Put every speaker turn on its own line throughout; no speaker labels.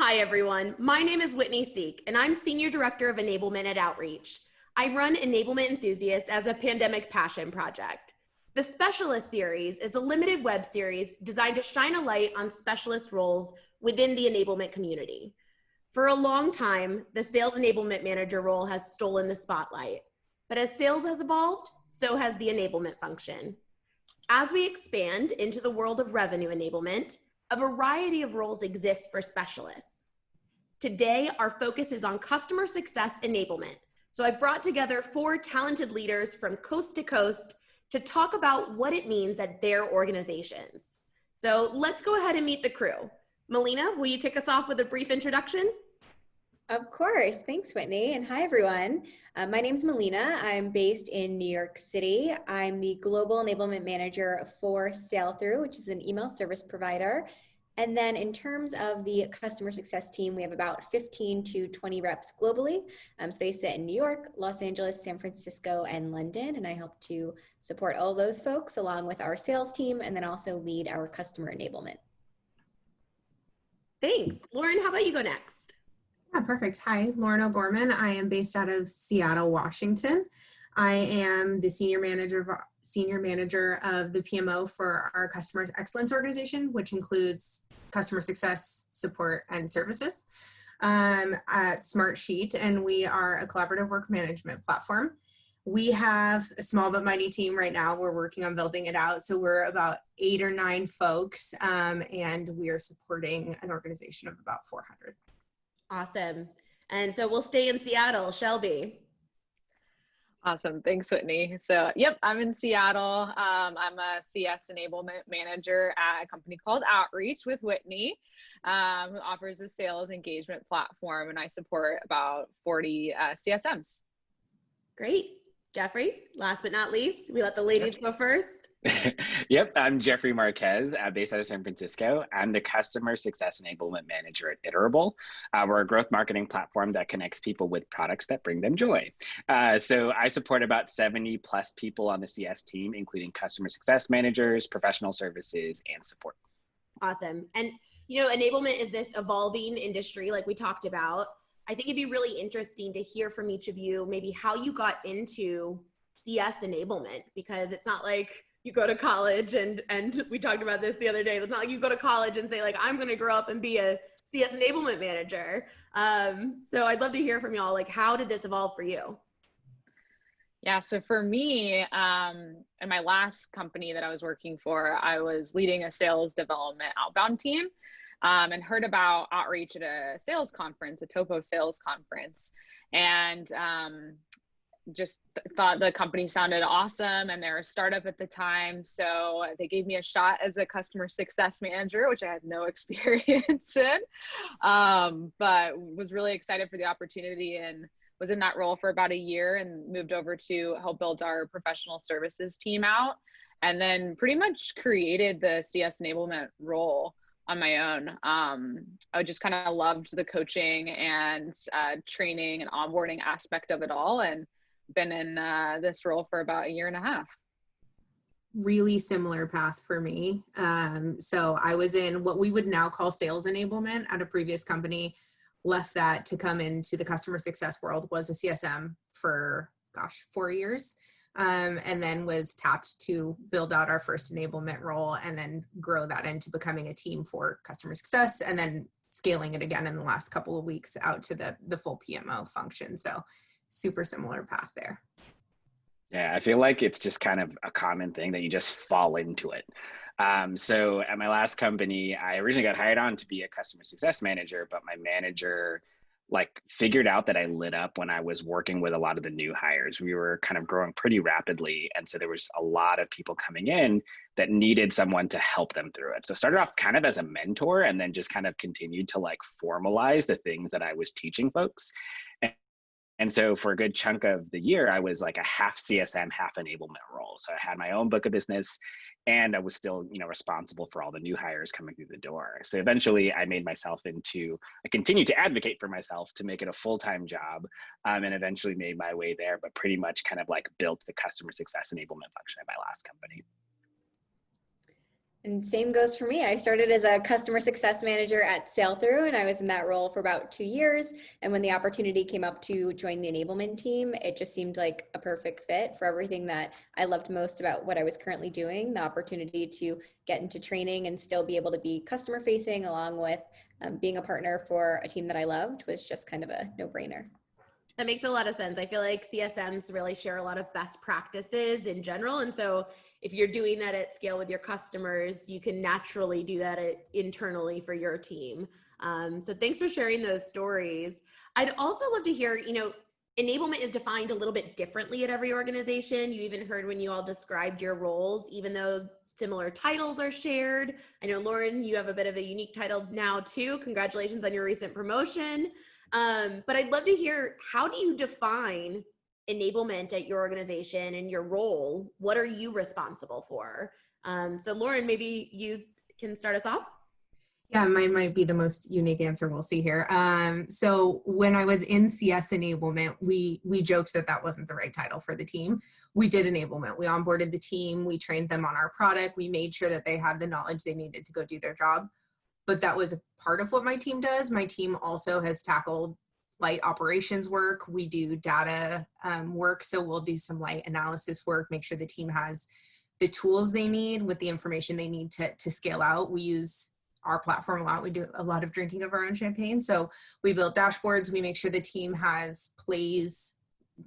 Hi, everyone. My name is Whitney Seek, and I'm Senior Director of Enablement at Outreach. I run Enablement Enthusiasts as a pandemic passion project. The Specialist Series is a limited web series designed to shine a light on specialist roles within the enablement community. For a long time, the Sales Enablement Manager role has stolen the spotlight. But as sales has evolved, so has the enablement function. As we expand into the world of revenue enablement, a variety of roles exist for specialists. Today, our focus is on customer success enablement. So I've brought together 4 talented leaders from coast to coast to talk about what it means at their organizations. So let's go ahead and meet the crew. Melina, will you kick us off with a brief introduction?
Of course. Thanks, Whitney. And hi, everyone. My name is Melina. I'm based in New York City. I'm the Global Enablement Manager for Sailthru, which is an email service provider. And then in terms of the customer success team, we have about 15 to 20 reps globally. So they sit in New York, Los Angeles, San Francisco, and London. And I help to support all those folks along with our sales team and then also lead our customer enablement.
Thanks. Lauren, how about you go next?
Yeah, perfect. Hi, Lauren O'Gorman. I am based out of Seattle, Washington. I am the senior manager of the PMO for our customer excellence organization, which includes customer success, support, and services at Smartsheet, and we are a collaborative work management platform. We have a small but mighty team right now. We're working on building it out. So we're about 8 or 9 folks, and we are supporting an organization of about 400.
Awesome. And so we'll stay in Seattle. Shelby.
Awesome. Thanks, Whitney. So, yep, I'm in Seattle. I'm a CS Enablement Manager at a company called Outreach with Whitney, who offers a sales engagement platform, and I support about 40 CSMs.
Great. Jeffrey, last but not least, we let the ladies go first.
Yep, I'm Jeffrey Marquez, based out of San Francisco. I'm the Customer Success Enablement Manager at Iterable. We're a growth marketing platform that connects people with products that bring them joy. So I support about 70 plus people on the CS team, including customer success managers, professional services, and support.
Awesome. And, you know, enablement is this evolving industry like we talked about. I think it'd be really interesting to hear from each of you, maybe how you got into CS enablement, because it's not like you go to college and we talked about this the other day. It's not like you go to college and say like, I'm going to grow up and be a CS enablement manager. So I'd love to hear from y'all, like, how did this evolve for you?
Yeah, so for me, in my last company that I was working for, I was leading a sales development outbound team, and heard about Outreach at a sales conference, a Topo sales conference. And just thought the company sounded awesome, and they're a startup at the time. So they gave me a shot as a customer success manager, which I had no experience in, but was really excited for the opportunity and was in that role for about a year and moved over to help build our professional services team out. And then pretty much created the CS enablement role on my own. I just kind of loved the coaching and training and onboarding aspect of it all, and been in this role for about a year and a half.
Really similar path for me. So I was in what we would now call sales enablement at a previous company, left that to come into the customer success world, was a CSM for, 4 years. And then was tapped to build out our first enablement role and then grow that into becoming a team for customer success, and then scaling it again in the last couple of weeks out to the full PMO function. So super similar path there.
Yeah, I feel like it's just kind of a common thing that you just fall into it. So at my last company, I originally got hired on to be a customer success manager, but my manager figured out that I lit up when I was working with a lot of the new hires. We were kind of growing pretty rapidly. And so there was a lot of people coming in that needed someone to help them through it. So started off kind of as a mentor, and then just kind of continued to formalize the things that I was teaching folks. And so for a good chunk of the year, I was like a half CSM, half enablement role. So I had my own book of business, and I was still, responsible for all the new hires coming through the door. So eventually I continued to advocate for myself to make it a full-time job, and eventually made my way there, but pretty much kind of built the customer success enablement function at my last company.
And same goes for me. I started as a customer success manager at Sailthru, and I was in that role for about 2 years. And when the opportunity came up to join the enablement team, it just seemed like a perfect fit for everything that I loved most about what I was currently doing. The opportunity to get into training and still be able to be customer facing along with being a partner for a team that I loved was just kind of a no-brainer.
That makes a lot of sense. I feel like CSMs really share a lot of best practices in general. And so if you're doing that at scale with your customers, you can naturally do that internally for your team. So thanks for sharing those stories. I'd also love to hear, enablement is defined a little bit differently at every organization. You even heard when you all described your roles, even though similar titles are shared. I know, Lauren, you have a bit of a unique title now too. Congratulations on your recent promotion. But I'd love to hear, how do you define enablement at your organization and your role? What are you responsible for? So Lauren, maybe you can start us off.
Yeah, mine might be the most unique answer we'll see here. So when I was in CS enablement, we joked that that wasn't the right title for the team. We did enablement. We onboarded the team. We trained them on our product. We made sure that they had the knowledge they needed to go do their job. But that was a part of what my team does. My team also has tackled light operations work. We do data work. So we'll do some light analysis work, make sure the team has the tools they need with the information they need to scale out. We use our platform a lot. We do a lot of drinking of our own champagne. So we build dashboards. We make sure the team has plays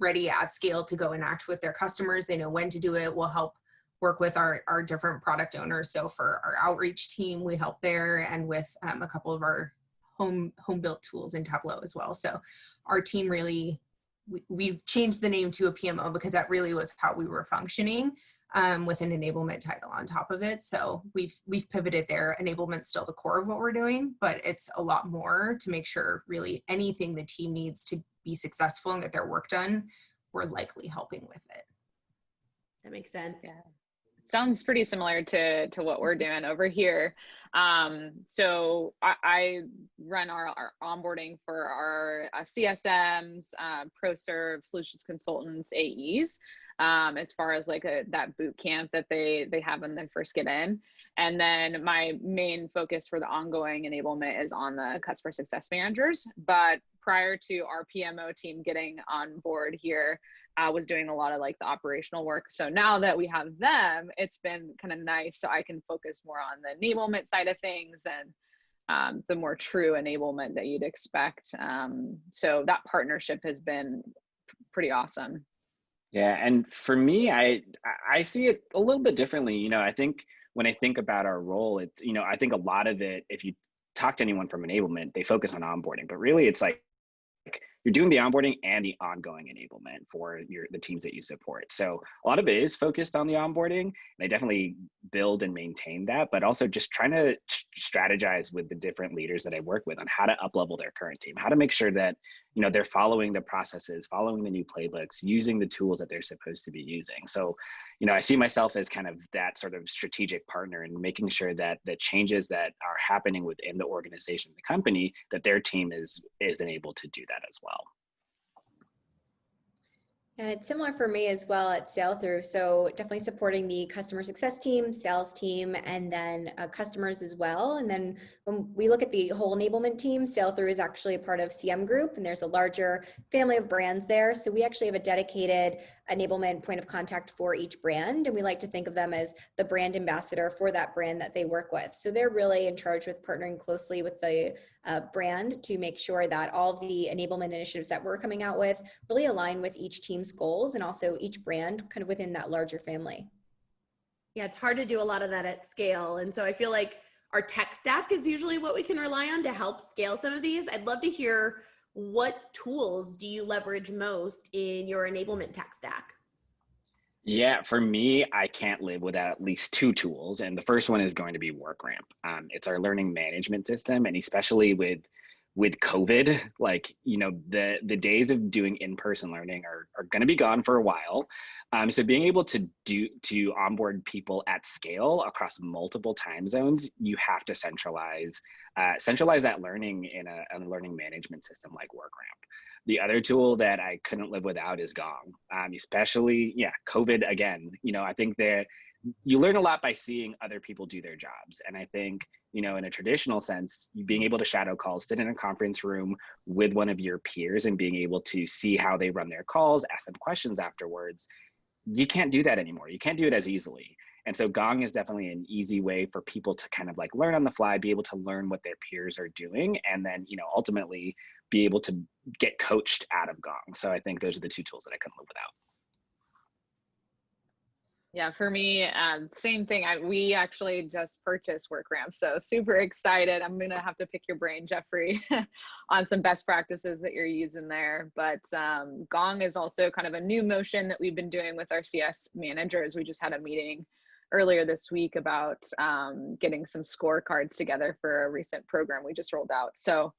ready at scale to go enact with their customers. They know when to do it. We'll help work with our different product owners. So for our outreach team, we help there, and with a couple of our home built tools in Tableau as well. So our team really, we've changed the name to a PMO because that really was how we were functioning, with an enablement title on top of it. So we've pivoted there. Enablement's still the core of what we're doing, but it's a lot more to make sure really anything the team needs to be successful and get their work done, we're likely helping with it.
That makes sense.
Yeah. Sounds pretty similar to what we're doing over here. So I run our onboarding for our CSMs, ProServe, solutions consultants, AEs, as far as like that boot camp that they have when they first get in. And then my main focus for the ongoing enablement is on the customer success managers. But prior to our PMO team getting on board here, I was doing a lot of like the operational work. So now that we have them, it's been kind of nice. So I can focus more on the enablement side of things and the more true enablement that you'd expect. So that partnership has been pretty awesome.
Yeah, and for me, I see it a little bit differently. I think when I think about our role, it's, I think a lot of it, if you talk to anyone from enablement, they focus on onboarding, but really it's like you're doing the onboarding and the ongoing enablement for the teams that you support. So a lot of it is focused on the onboarding. They definitely build and maintain that, but also just trying to strategize with the different leaders that I work with on how to up-level their current team, how to make sure that they're following the processes, following the new playbooks, using the tools that they're supposed to be using. So I see myself as kind of that sort of strategic partner and making sure that the changes that are happening within the organization, the company, that their team is enabled to do that as well.
And it's similar for me as well at Sailthru. So definitely supporting the customer success team, sales team, and then customers as well. And then when we look at the whole enablement team, Sailthru is actually a part of CM Group, and there's a larger family of brands there. So we actually have a dedicated enablement point of contact for each brand. And we like to think of them as the brand ambassador for that brand that they work with. So they're really in charge with partnering closely with the brand to make sure that all the enablement initiatives that we're coming out with really align with each team's goals and also each brand kind of within that larger family.
Yeah, it's hard to do a lot of that at scale. And so I feel like our tech stack is usually what we can rely on to help scale some of these. I'd love to hear, what tools do you leverage most in your enablement tech stack?
Yeah, for me, I can't live without at least two tools. And the first one is going to be WorkRamp. It's our learning management system. And especially with COVID, like, the days of doing in-person learning are going to be gone for a while. So being able to onboard people at scale across multiple time zones, you have to centralize that learning in a learning management system like WorkRamp. The other tool that I couldn't live without is Gong, especially, COVID again. I think that you learn a lot by seeing other people do their jobs. And I think, in a traditional sense, being able to shadow calls, sit in a conference room with one of your peers and being able to see how they run their calls, ask them questions afterwards, you can't do that anymore. You can't do it as easily. And so Gong is definitely an easy way for people to kind of like learn on the fly, be able to learn what their peers are doing, and then, ultimately be able to get coached out of Gong. So I think those are the two tools that I couldn't live without.
Yeah, for me, same thing. We actually just purchased WorkRamp, so super excited. I'm gonna have to pick your brain, Jeffrey, on some best practices that you're using there. But Gong is also kind of a new motion that we've been doing with our CS managers. We just had a meeting earlier this week about getting some scorecards together for a recent program we just rolled out. So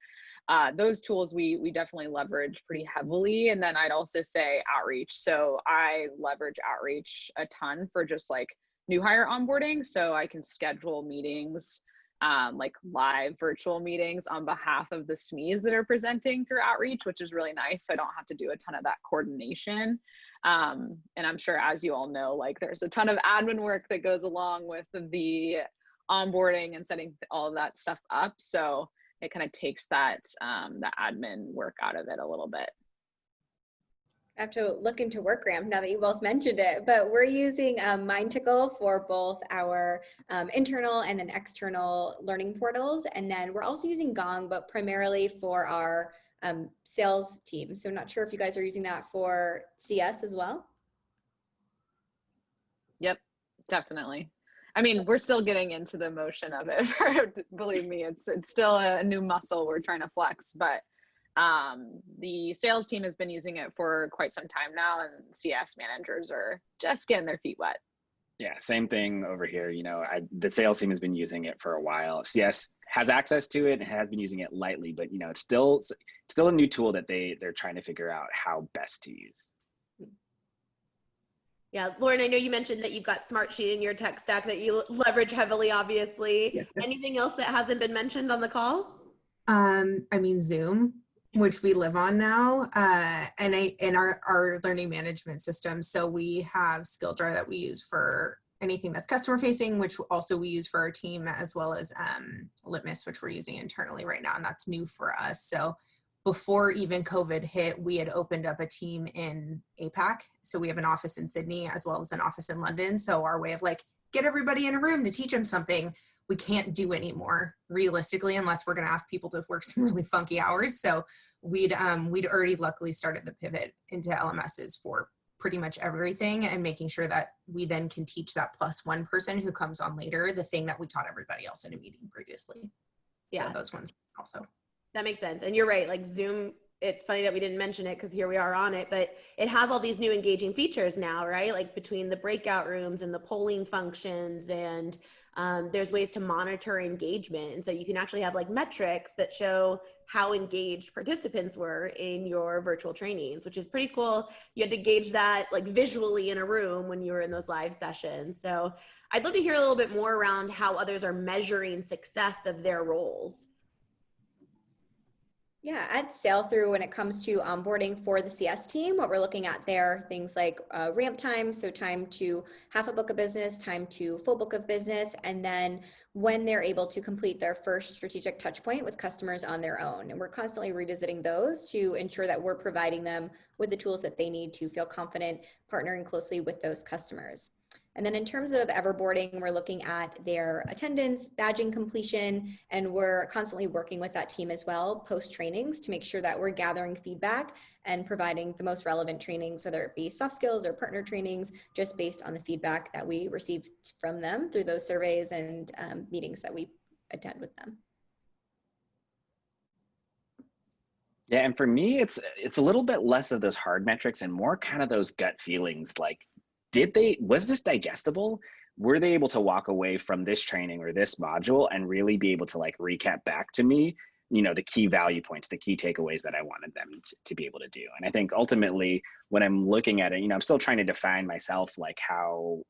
those tools we definitely leverage pretty heavily. And then I'd also say outreach. So I leverage outreach a ton for just like new hire onboarding. So I can schedule meetings, like live virtual meetings on behalf of the SMEs that are presenting through outreach, which is really nice. So I don't have to do a ton of that coordination. And I'm sure, as you all know, like there's a ton of admin work that goes along with the onboarding and setting all of that stuff up. So it kind of takes that the admin work out of it a little bit.
I have to look into WorkRamp now that you both mentioned it, but we're using MindTickle for both our internal and then external learning portals. And then we're also using Gong, but primarily for our sales team. So I'm not sure if you guys are using that for CS as well.
Yep, definitely. I mean, we're still getting into the motion of it. Believe me, it's still a new muscle we're trying to flex, but the sales team has been using it for quite some time now, and CS managers are just getting their feet wet.
Yeah, same thing over here. The sales team has been using it for a while. CS has access to it and has been using it lightly, but it's still a new tool that they're trying to figure out how best to use.
Yeah, Lauren, I know you mentioned that you've got Smartsheet in your tech stack that you leverage heavily, obviously.
Yes.
Anything else that hasn't been mentioned on the call?
Zoom, which we live on now, and our learning management system. So we have SkillDraw that we use for anything that's customer facing, which also we use for our team, as well as Litmus, which we're using internally right now, and that's new for us. So before even COVID hit, we had opened up a team in APAC. So we have an office in Sydney as well as an office in London. So our way of like, get everybody in a room to teach them something, we can't do anymore realistically, unless we're going to ask people to work some really funky hours. So we'd already luckily started the pivot into LMSs for pretty much everything, and making sure that we then can teach that plus one person who comes on later the thing that we taught everybody else in a meeting previously. Yeah, so those ones also.
That makes sense. And you're right, like Zoom, it's funny that we didn't mention it because here we are on it, but it has all these new engaging features now, right? Like between the breakout rooms and the polling functions, and there's ways to monitor engagement. And so you can actually have like metrics that show how engaged participants were in your virtual trainings, which is pretty cool. You had to gauge that like visually in a room when you were in those live sessions. So I'd love to hear a little bit more around how others are measuring success of their roles.
Yeah, at Sailthru, when it comes to onboarding for the CS team, what we're looking at there, things like ramp time, so time to half a book of business, time to full book of business, and then when they're able to complete their first strategic touch point with customers on their own. And we're constantly revisiting those to ensure that we're providing them with the tools that they need to feel confident partnering closely with those customers. And then in terms of everboarding, we're looking at their attendance, badging completion, and we're constantly working with that team as well, post trainings, to make sure that we're gathering feedback and providing the most relevant trainings, whether it be soft skills or partner trainings, just based on the feedback that we received from them through those surveys and meetings that we attend with them.
Yeah, and for me, it's a little bit less of those hard metrics and more kind of those gut feelings, like, was this digestible? Were they able to walk away from this training or this module and really be able to like recap back to me, the key value points, the key takeaways that I wanted them to be able to do? And I think ultimately when I'm looking at it, I'm still trying to define myself, like how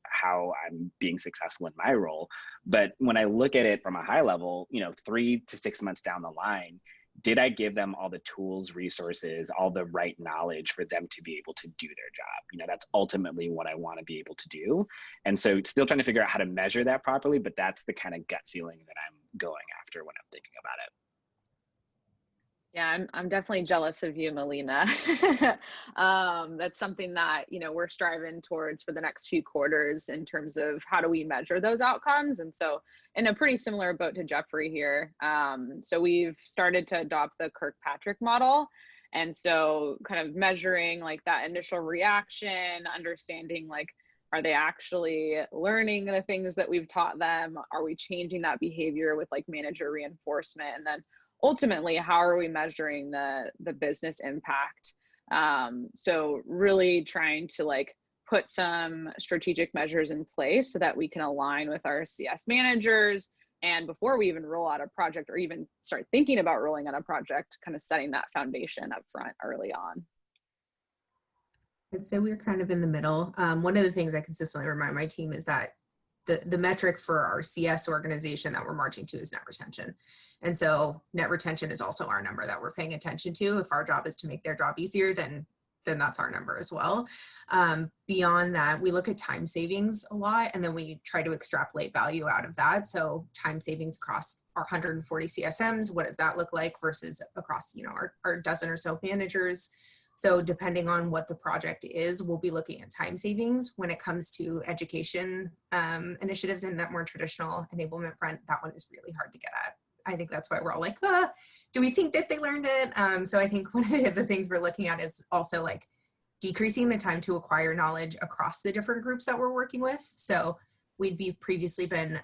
I'm being successful in my role. But when I look at it from a high level, 3 to 6 months down the line, did I give them all the tools, resources, all the right knowledge for them to be able to do their job? You know, that's ultimately what I want to be able to do. And so still trying to figure out how to measure that properly, but that's the kind of gut feeling that I'm going after when I'm thinking about it.
Yeah, I'm definitely jealous of you, Melina. That's something that, you know, we're striving towards for the next few quarters in terms of how do we measure those outcomes. And so in a pretty similar boat to Jeffrey here. So we've started to adopt the Kirkpatrick model. And so kind of measuring like that initial reaction, understanding like, are they actually learning the things that we've taught them? Are we changing that behavior with like manager reinforcement? And then ultimately, how are we measuring the business impact? So really trying to like put some strategic measures in place so that we can align with our CS managers. And before we even roll out a project or even start thinking about rolling out a project, kind of setting that foundation up front early on.
I'd say we're kind of in the middle. One of the things I consistently remind my team is that the metric for our CS organization that we're marching to is net retention. And so net retention is also our number that we're paying attention to. If our job is to make their job easier, then that's our number as well. Beyond that, we look at time savings a lot, and then we try to extrapolate value out of that. So time savings across our 140 CSMs, what does that look like versus across, you know, our dozen or so managers. So depending on what the project is, we'll be looking at time savings. When it comes to education initiatives in that more traditional enablement front, that one is really hard to get at. I think that's why we're all like, do we think that they learned it? So I think one of the things we're looking at is also like decreasing the time to acquire knowledge across the different groups that we're working with. So we'd previously been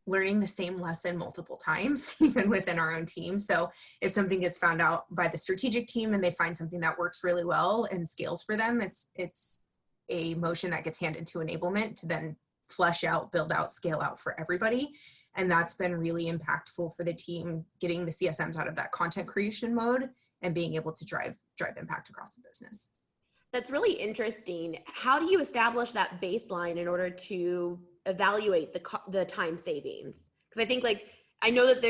learning the same lesson multiple times, even within our own team. So if something gets found out by the strategic team and they find something that works really well and scales for them, it's a motion that gets handed to enablement to then flesh out, build out, scale out for everybody. And that's been really impactful for the team, getting the CSMs out of that content creation mode and being able to drive impact across the business.
That's really interesting. How do you establish that baseline in order to evaluate the time savings? Because I think like, I know that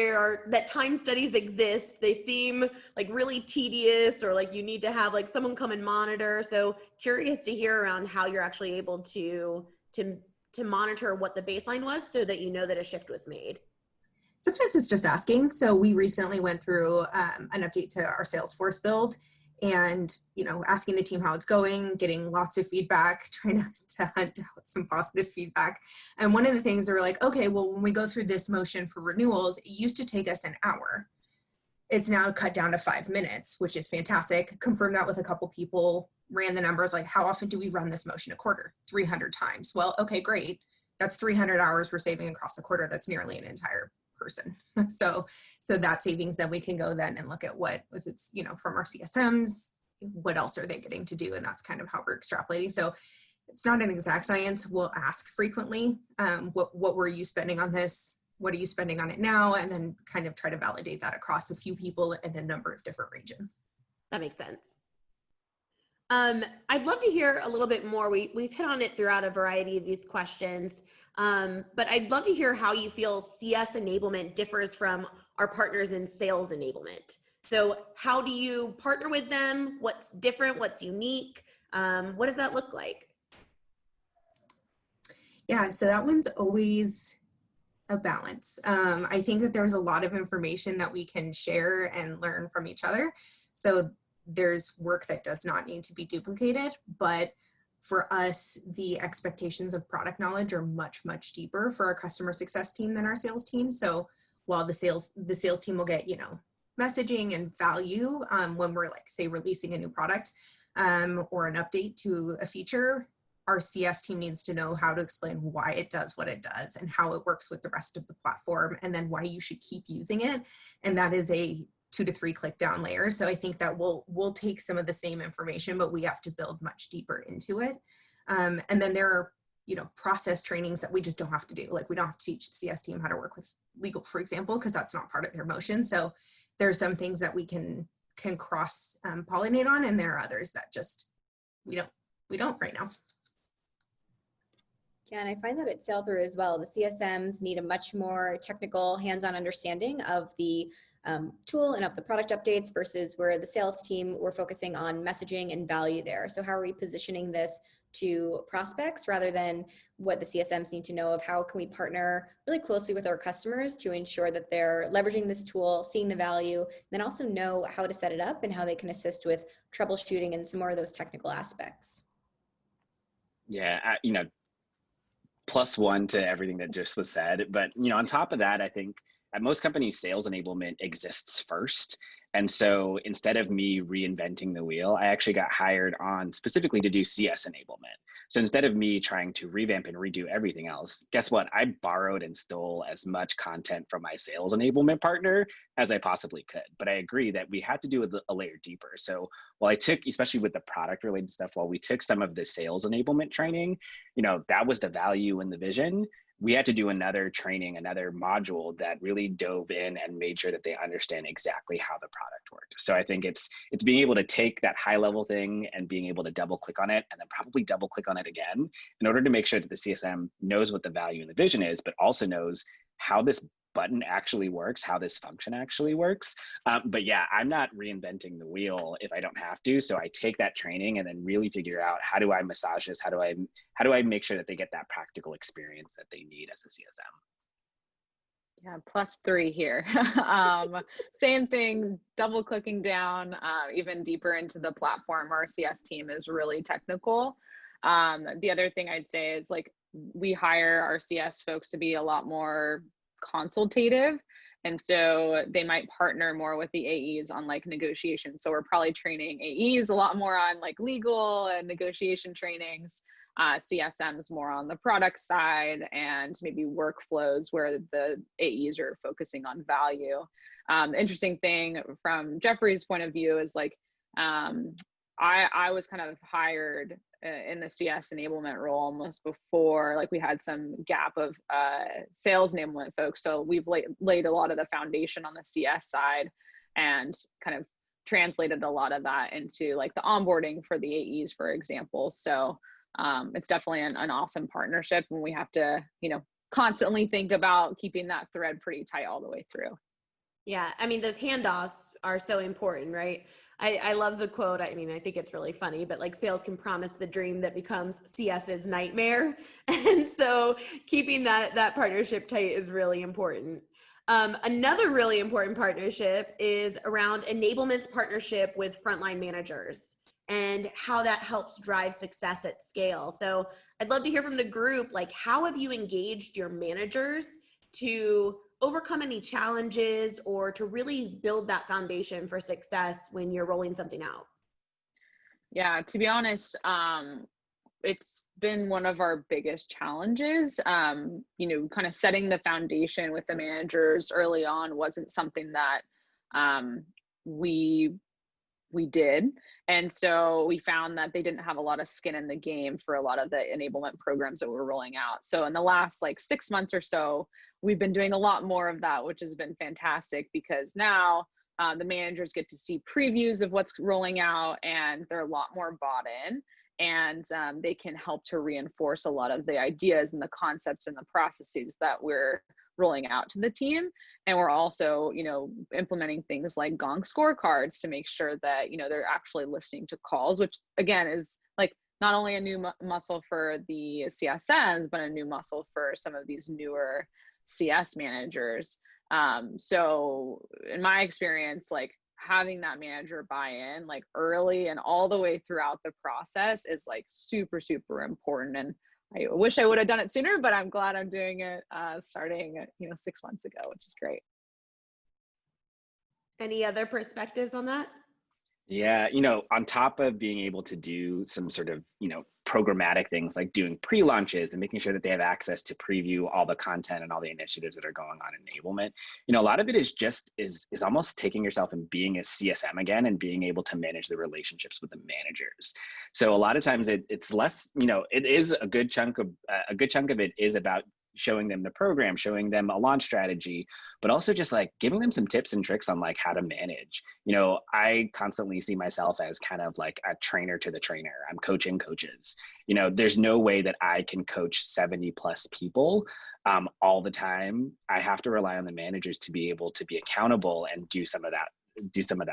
that time studies exist. They seem like really tedious, or like you need to have like someone come and monitor. So curious to hear around how you're actually able to monitor what the baseline was so that you know that a shift was made.
Sometimes it's just asking. So we recently went through an update to our Salesforce build, and, you know, asking the team how it's going, getting lots of feedback, trying to hunt out some positive feedback. And one of the things they were like, okay, well, when we go through this motion for renewals, it used to take us an hour. It's now cut down to 5 minutes, which is fantastic. Confirmed that with a couple people, ran the numbers, like, how often do we run this motion a quarter? 300 times. Well, okay, great. That's 300 hours we're saving across a quarter. That's nearly an entire person. So that savings, then we can go then and look at what, if it's, you know, from our CSMs, what else are they getting to do? And that's kind of how we're extrapolating. So it's not an exact science. We'll ask frequently, what were you spending on this? What are you spending on it now? And then kind of try to validate that across a few people in a number of different regions.
That makes sense. I'd love to hear a little bit more. We've hit on it throughout a variety of these questions, but I'd love to hear how you feel CS enablement differs from our partners in sales enablement. So how do you partner with them? What's different? What's unique? What does that look like?
Yeah, so that one's always a balance. I think that there's a lot of information that we can share and learn from each other. So there's work that does not need to be duplicated, but for us, the expectations of product knowledge are much, much deeper for our customer success team than our sales team. So while the sales team will get, you know, messaging and value when we're like, say, releasing a new product or an update to a feature, our CS team needs to know how to explain why it does what it does and how it works with the rest of the platform, and then why you should keep using it. And that is a 2 to 3 click down layer. So I think that we'll take some of the same information, but we have to build much deeper into it. And then there are, you know, process trainings that we just don't have to do. Like we don't have to teach the CS team how to work with legal, for example, because that's not part of their motion. So there are some things that we can cross pollinate on, and there are others that just we don't right now.
Yeah, and I find that at Sailthru as well, the CSMs need a much more technical, hands-on understanding of the tool and of the product updates versus where the sales team, we're focusing on messaging and value there. So how are we positioning this to prospects rather than what the CSMs need to know of how can we partner really closely with our customers to ensure that they're leveraging this tool, seeing the value, and then also know how to set it up and how they can assist with troubleshooting and some more of those technical aspects.
Yeah, plus one to everything that just was said. But, on top of that, I think at most companies, sales enablement exists first. And so instead of me reinventing the wheel, I actually got hired on specifically to do CS enablement. So instead of me trying to revamp and redo everything else, guess what? I borrowed and stole as much content from my sales enablement partner as I possibly could. But I agree that we had to do it a layer deeper. So while I took, especially with the product related stuff, while we took some of the sales enablement training, that was the value and the vision. We had to do another training, another module that really dove in and made sure that they understand exactly how the product worked. So I think it's being able to take that high level thing and being able to double click on it and then probably double click on it again in order to make sure that the CSM knows what the value and the vision is, but also knows how this button actually works, how this function actually works. But yeah, I'm not reinventing the wheel if I don't have to. So I take that training and then really figure out how do I massage this? How do I make sure that they get that practical experience that they need as a CSM?
Yeah, +3 here. Same thing, double clicking down even deeper into the platform. Our CS team is really technical. The other thing I'd say is we hire our CS folks to be a lot more consultative. And so they might partner more with the AEs on negotiations. So we're probably training AEs a lot more on legal and negotiation trainings, CSMs more on the product side, and maybe workflows where the AEs are focusing on value. Interesting thing from Jeffrey's point of view is I was kind of hired in the CS enablement role almost before we had some gap of sales enablement folks. So we've laid a lot of the foundation on the CS side and kind of translated a lot of that into the onboarding for the AEs, for example. So it's definitely an awesome partnership, and we have to, constantly think about keeping that thread pretty tight all the way through.
Yeah, I mean, those handoffs are so important, right? I love the quote. I mean, I think it's really funny, but sales can promise the dream that becomes CS's nightmare. And so keeping that partnership tight is really important. Another really important partnership is around enablement's partnership with frontline managers and how that helps drive success at scale. So I'd love to hear from the group, how have you engaged your managers to overcome any challenges or to really build that foundation for success when you're rolling something out?
Yeah, to be honest, it's been one of our biggest challenges. Kind of setting the foundation with the managers early on wasn't something that we did. And so we found that they didn't have a lot of skin in the game for a lot of the enablement programs that we're rolling out. So in the last 6 months or so, we've been doing a lot more of that, which has been fantastic because now the managers get to see previews of what's rolling out and they're a lot more bought in, and they can help to reinforce a lot of the ideas and the concepts and the processes that we're rolling out to the team. And we're also, implementing things like Gong scorecards to make sure that, they're actually listening to calls, which again is not only a new muscle for the CSMs, but a new muscle for some of these newer CS managers. So in my experience, having that manager buy-in early and all the way throughout the process is super, super important. And I wish I would have done it sooner, but I'm glad I'm doing it starting 6 months ago, which is great.
Any other perspectives on that?
Yeah, on top of being able to do some sort of, programmatic things like doing pre-launches and making sure that they have access to preview all the content and all the initiatives that are going on in enablement, a lot of it is just is almost taking yourself and being a CSM again and being able to manage the relationships with the managers. So a lot of times it's less, it is a good chunk of it is about showing them the program, showing them a launch strategy, but also just like giving them some tips and tricks on like how to manage. You know, I constantly see myself as kind of like a trainer to the trainer. I'm coaching coaches. You know, there's no way that I can coach 70 plus people all the time. I have to rely on the managers to be able to be accountable and do some of that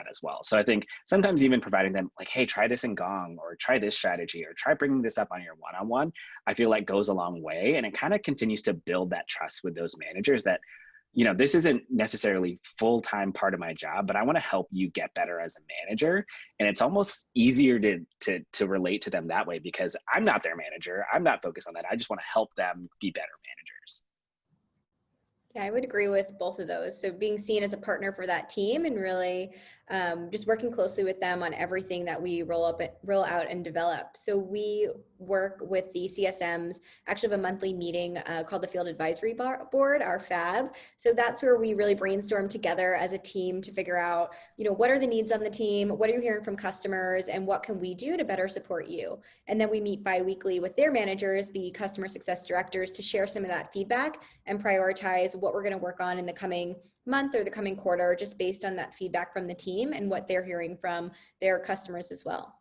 as well. So I think sometimes even providing them like, hey, try this in Gong, or try this strategy, or try bringing this up on your one-on-one, I feel like goes a long way. And it kind of continues to build that trust with those managers that, you know, this isn't necessarily full-time part of my job, but I want to help you get better as a manager. And it's almost easier to relate to them that way, because I'm not their manager. I'm not focused on that. I just want to help them be better managers.
Yeah, I would agree with both of those. So being seen as a partner for that team and really just working closely with them on everything that we roll out and develop. So we work with the CSMs, actually have a monthly meeting called the Field Advisory Board, our FAB. So that's where we really brainstorm together as a team to figure out, you know, what are the needs on the team? What are you hearing from customers? And what can we do to better support you? And then we meet bi-weekly with their managers, the customer success directors, to share some of that feedback and prioritize what we're going to work on in the coming month or the coming quarter, just based on that feedback from the team and what they're hearing from their customers as well.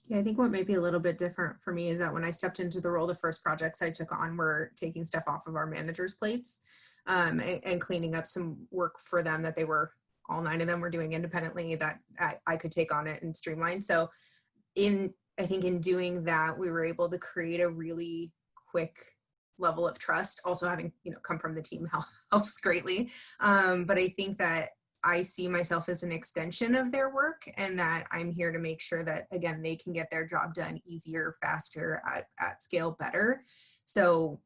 Yeah, I think what may be a little bit different for me is that when I stepped into the role, the first projects I took on were taking stuff off of our managers' plates and cleaning up some work for them that they were, all 9 of them were doing independently, that I could take on it and streamline. So I think in doing that, we were able to create a really quick level of trust. Also having, you know, come from the team helps greatly. But I think that I see myself as an extension of their work, and that I'm here to make sure that, again, they can get their job done easier, faster, at scale, better. So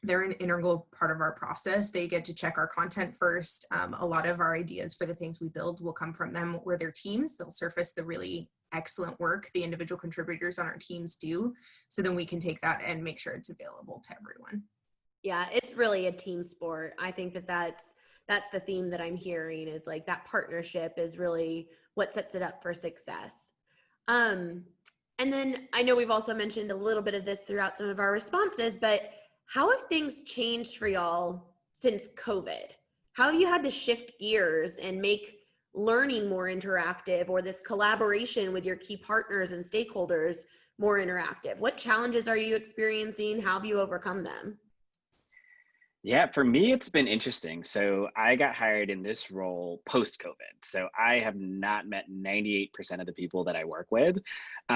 they're an integral part of our process. They get to check our content first. A lot of our ideas for the things we build will come from them or their teams. They'll surface the really excellent work the individual contributors on our teams do. So then we can take that and make sure it's available to everyone.
Yeah, it's really a team sport. I think that's the theme that I'm hearing, is like that partnership is really what sets it up for success. And then I know we've also mentioned a little bit of this throughout some of our responses, but how have things changed for y'all since COVID? How have you had to shift gears and make learning more interactive, or this collaboration with your key partners and stakeholders more interactive? What challenges are you experiencing? How have you overcome them?
Yeah, for me, it's been interesting. So I got hired in this role post-COVID. So I have not met 98% of the people that I work with,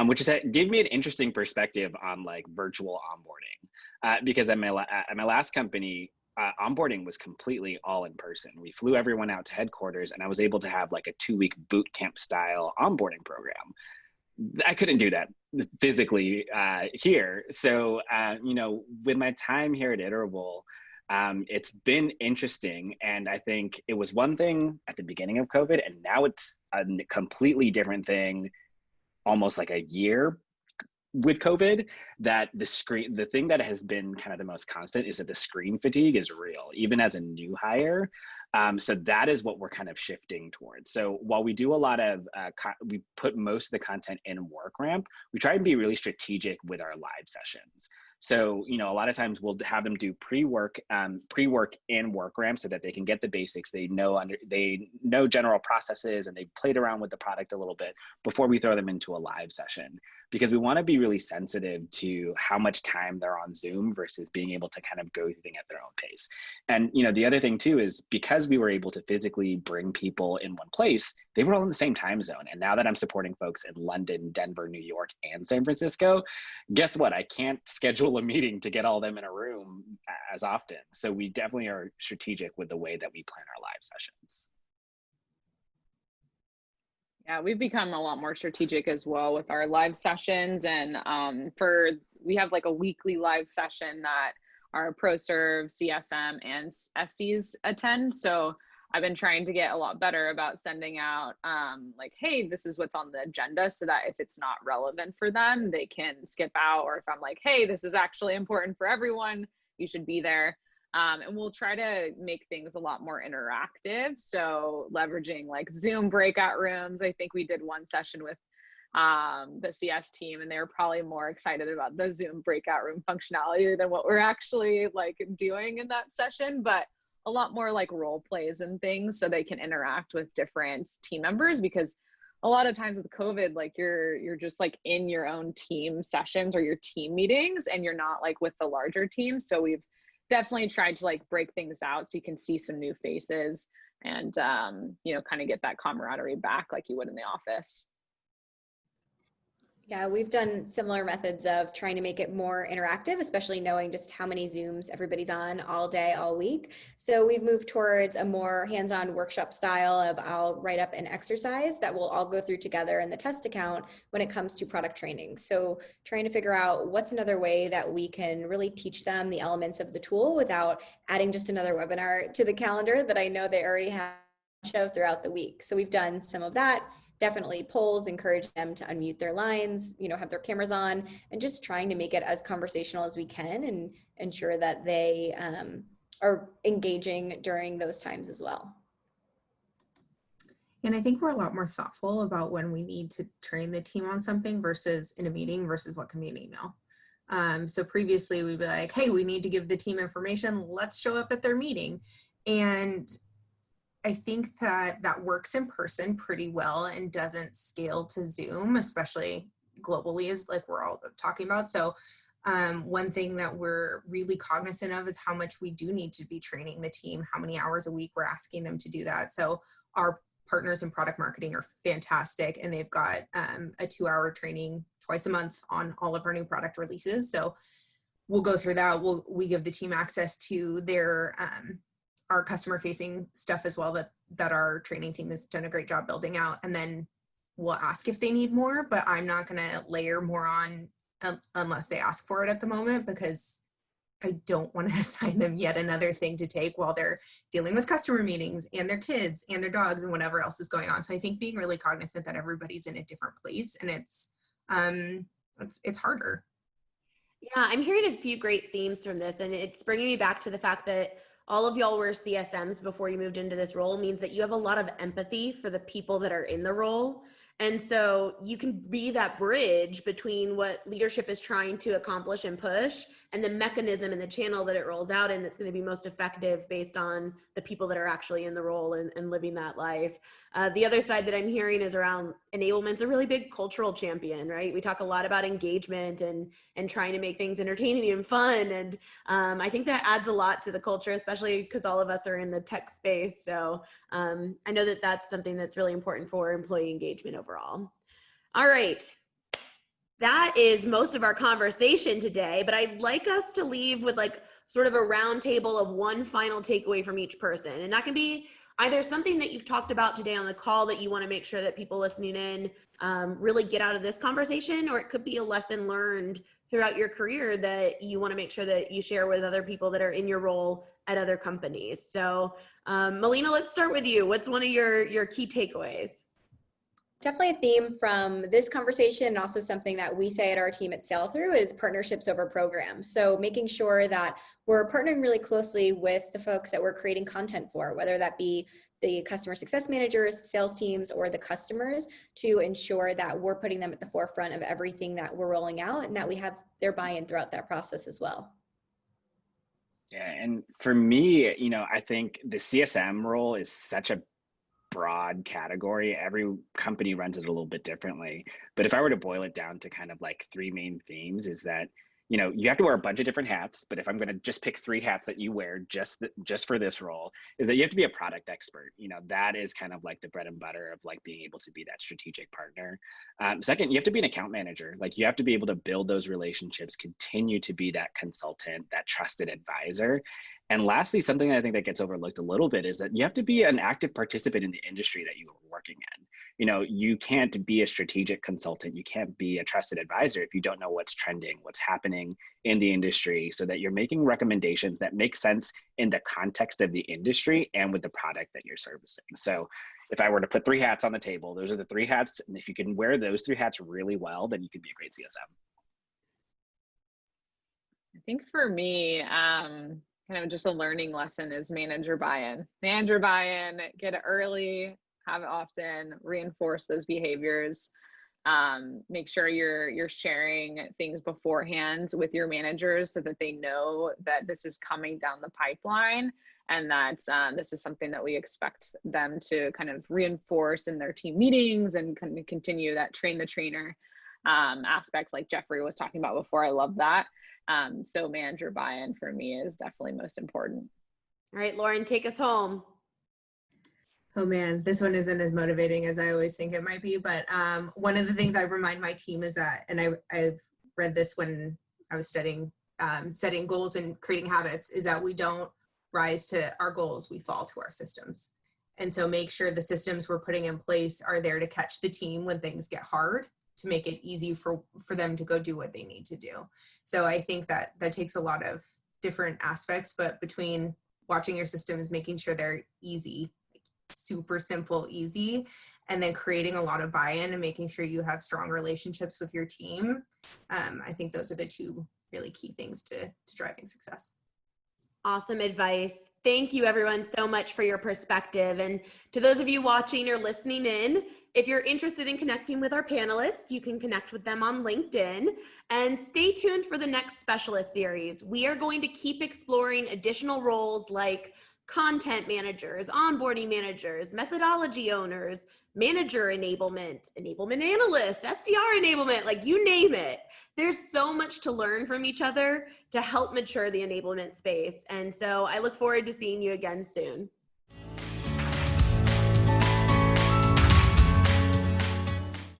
which is gave me an interesting perspective on like virtual onboarding. Because at my last company, onboarding was completely all in person. We flew everyone out to headquarters, and I was able to have like a 2-week boot camp style onboarding program. I couldn't do that physically here. So, you know, with my time here at Iterable, it's been interesting. And I think it was one thing at the beginning of COVID, and now it's a completely different thing, almost like a year with COVID, that the thing that has been kind of the most constant is that the screen fatigue is real, even as a new hire. So that is what we're kind of shifting towards. So while we do a lot of, we put most of the content in WorkRamp, we try and be really strategic with our live sessions. So, you know, a lot of times we'll have them do pre-work in WorkRamp so that they can get the basics. They know general processes, and they've played around with the product a little bit before we throw them into a live session, because we want to be really sensitive to how much time they're on Zoom versus being able to kind of go through things at their own pace. And, you know, the other thing too is because we were able to physically bring people in one place, they were all in the same time zone. And now that I'm supporting folks in London, Denver, New York, and San Francisco, guess what? I can't schedule a meeting to get all them in a room as often. So we definitely are strategic with the way that we plan our live sessions.
Yeah, we've become a lot more strategic as well with our live sessions. And we have like a weekly live session that our ProServe, CSM, and SCs attend. So I've been trying to get a lot better about sending out like, hey, this is what's on the agenda, so that if it's not relevant for them, they can skip out. Or if I'm like, hey, this is actually important for everyone, you should be there. And we'll try to make things a lot more interactive. So leveraging like Zoom breakout rooms. I think we did one session with the CS team, and they were probably more excited about the Zoom breakout room functionality than what we're actually like doing in that session, but a lot more like role plays and things so they can interact with different team members, because a lot of times with COVID, like you're just like in your own team sessions or your team meetings, and you're not like with the larger team. So we've definitely tried to like break things out so you can see some new faces and you know, kind of get that camaraderie back like you would in the office.
Yeah, we've done similar methods of trying to make it more interactive, especially knowing just how many Zooms everybody's on all day, all week. So we've moved towards a more hands-on workshop style of I'll write up an exercise that we'll all go through together in the test account when it comes to product training. So trying to figure out what's another way that we can really teach them the elements of the tool without adding just another webinar to the calendar that I know they already have throughout the week. So we've done some of that. Definitely polls, encourage them to unmute their lines, you know, have their cameras on, and just trying to make it as conversational as we can and ensure that they are engaging during those times as well.
And I think we're a lot more thoughtful about when we need to train the team on something versus in a meeting versus what can be an email. So previously we'd be like, hey, we need to give the team information. Let's show up at their meeting. And I think that that works in person pretty well and doesn't scale to Zoom, especially globally, is like we're all talking about. So one thing that we're really cognizant of is how much we do need to be training the team, how many hours a week we're asking them to do that. So our partners in product marketing are fantastic, and they've got a 2-hour training twice a month on all of our new product releases. So we'll go through that. We give the team access to their our customer facing stuff as well that our training team has done a great job building out. And then we'll ask if they need more, but I'm not going to layer more on unless they ask for it at the moment, because I don't want to assign them yet another thing to take while they're dealing with customer meetings and their kids and their dogs and whatever else is going on. So I think being really cognizant that everybody's in a different place, and it's harder.
Yeah, I'm hearing a few great themes from this, and it's bringing me back to the fact that all of y'all were CSMs before you moved into this role means that you have a lot of empathy for the people that are in the role. And so you can be that bridge between what leadership is trying to accomplish and push and the mechanism and the channel that it rolls out in that's going to be most effective based on the people that are actually in the role and living that life. The other side that I'm hearing is around enablement's a really big cultural champion, right? We talk a lot about engagement and trying to make things entertaining and fun. And I think that adds a lot to the culture, especially because all of us are in the tech space. So I know that that's something that's really important for employee engagement overall. All right. That is most of our conversation today, but I'd like us to leave with like sort of a round table of one final takeaway from each person. And that can be either something that you've talked about today on the call that you want to make sure that people listening in really get out of this conversation, or it could be a lesson learned throughout your career that you want to make sure that you share with other people that are in your role at other companies. So Melina, let's start with you. What's one of your key takeaways?
Definitely a theme from this conversation, and also something that we say at our team at Sailthru, is partnerships over programs. So making sure that we're partnering really closely with the folks that we're creating content for, whether that be the customer success managers, sales teams, or the customers, to ensure that we're putting them at the forefront of everything that we're rolling out and that we have their buy-in throughout that process as well.
Yeah, and for me, you know, I think the CSM role is such a broad category. Every company runs it a little bit differently. But if I were to boil it down to kind of like 3 main themes, is that, you know, you have to wear a bunch of different hats, but if I'm going to just pick 3 hats that you wear just for this role, is that you have to be a product expert. You know, that is kind of like the bread and butter of like being able to be that strategic partner. Second, you have to be an account manager. Like you have to be able to build those relationships, continue to be that consultant, that trusted advisor. And lastly, something I think that gets overlooked a little bit is that you have to be an active participant in the industry that you are working in. You know, you can't be a strategic consultant. You can't be a trusted advisor if you don't know what's trending, what's happening in the industry, so that you're making recommendations that make sense in the context of the industry and with the product that you're servicing. So if I were to put 3 hats on the table, those are the 3 hats. And if you can wear those 3 hats really well, then you can be a great CSM.
I think for me, kind of just a learning lesson is manager buy-in. Manager buy-in, get it early, have it often, reinforce those behaviors. Make sure you're sharing things beforehand with your managers so that they know that this is coming down the pipeline, and that this is something that we expect them to kind of reinforce in their team meetings and kind of continue that train the trainer aspects like Jeffrey was talking about before. I love that. So manager buy-in for me is definitely most important.
All right, Lauren, take us home.
Oh man, this one isn't as motivating as I always think it might be, but one of the things I remind my team is that, and I've read this when I was studying setting goals and creating habits, is that we don't rise to our goals, we fall to our systems. And so make sure the systems we're putting in place are there to catch the team when things get hard, to make it easy for them to go do what they need to do. So I think that takes a lot of different aspects, but between watching your systems, making sure they're easy, super simple, easy, and then creating a lot of buy-in and making sure you have strong relationships with your team. I think those are the two really key things to driving success.
Awesome advice. Thank you everyone so much for your perspective. And to those of you watching or listening in, if you're interested in connecting with our panelists, you can connect with them on LinkedIn, and stay tuned for the next specialist series. We are going to keep exploring additional roles like content managers, onboarding managers, methodology owners, manager enablement, enablement analysts, SDR enablement, like you name it. There's so much to learn from each other to help mature the enablement space. And so I look forward to seeing you again soon.